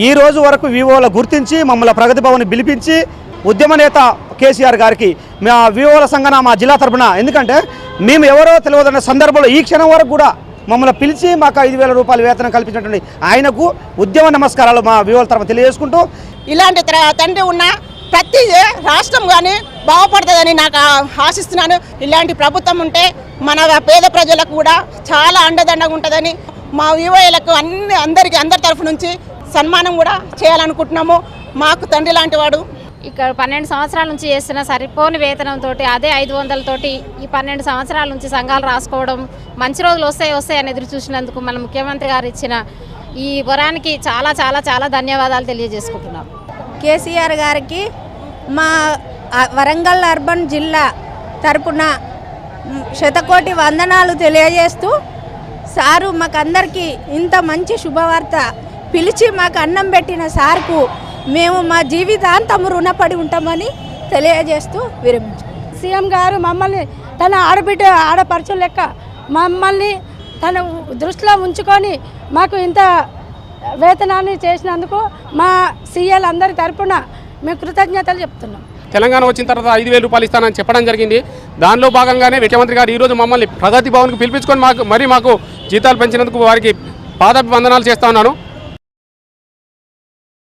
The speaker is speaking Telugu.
ఈ రోజు వరకు వివోల గుర్తించి మమ్మల్ని ప్రగతి భవన్ పిలిపించి ఉద్యమ నేత కేసీఆర్ గారికి మా వివోల సంఘన మా జిల్లా తరపున, ఎందుకంటే మేము ఎవరో తెలియదన్న సందర్భంలో ఈ క్షణం వరకు కూడా మమ్మల్ని పిలిచి మాకు 5,000 రూపాయల వేతనం కల్పించినటువంటి ఆయనకు ఉద్యమ నమస్కారాలు మా వివోల తరపున తెలియజేసుకుంటూ, ఇలాంటి తండ్రి ఉన్న ప్రతి రాష్ట్రం కానీ బాగుపడుతుందని నాకు ఆశిస్తున్నాను. ఇలాంటి ప్రభుత్వం ఉంటే మన పేద ప్రజలకు కూడా చాలా అండదండగా ఉంటుందని మా వివోలకు అందరి తరఫు నుంచి సన్మానం కూడా చేయాలనుకుంటున్నాము. మాకు తండ్రి లాంటి వాడు. ఇక్కడ 12 సంవత్సరాల నుంచి చేస్తున్న సరిపోని వేతనంతో అదే 500తోటి ఈ 12 సంవత్సరాల నుంచి సంఘాలు రాసుకోవడం, మంచి రోజులు వస్తాయని ఎదురు చూసినందుకు మన ముఖ్యమంత్రి గారు ఇచ్చిన ఈ వరానికి చాలా చాలా చాలా ధన్యవాదాలు తెలియజేసుకుంటున్నాం. కేసీఆర్ గారికి మా వరంగల్ అర్బన్ జిల్లా తరపున శతకోటి వందనాలు తెలియజేస్తూ, సారు మాకందరికీ ఇంత మంచి శుభవార్త పిలిచి మాకు అన్నం పెట్టిన సార్కు మేము మా జీవితాంతం రుణపడి ఉంటామని తెలియజేస్తూ విరమించాం. సీఎం గారు మమ్మల్ని తన ఆడపడుచుల లెక్క మమ్మల్ని తన దృష్టిలో ఉంచుకొని మాకు ఇంత వేతనాన్ని చేసినందుకు మా సీఎల్ అందరి తరపున మేము కృతజ్ఞతలు చెప్తున్నాం. తెలంగాణ వచ్చిన తర్వాత 5,000 రూపాయలు ఇస్తానని చెప్పడం జరిగింది. దానిలో భాగంగానే ముఖ్యమంత్రి గారు ఈరోజు మమ్మల్ని ప్రగతి భవన్కు పిలిపించుకొని మాకు జీతాలు పెంచినందుకు వారికి పాదాభివందనాలు చేస్తా ఉన్నాను.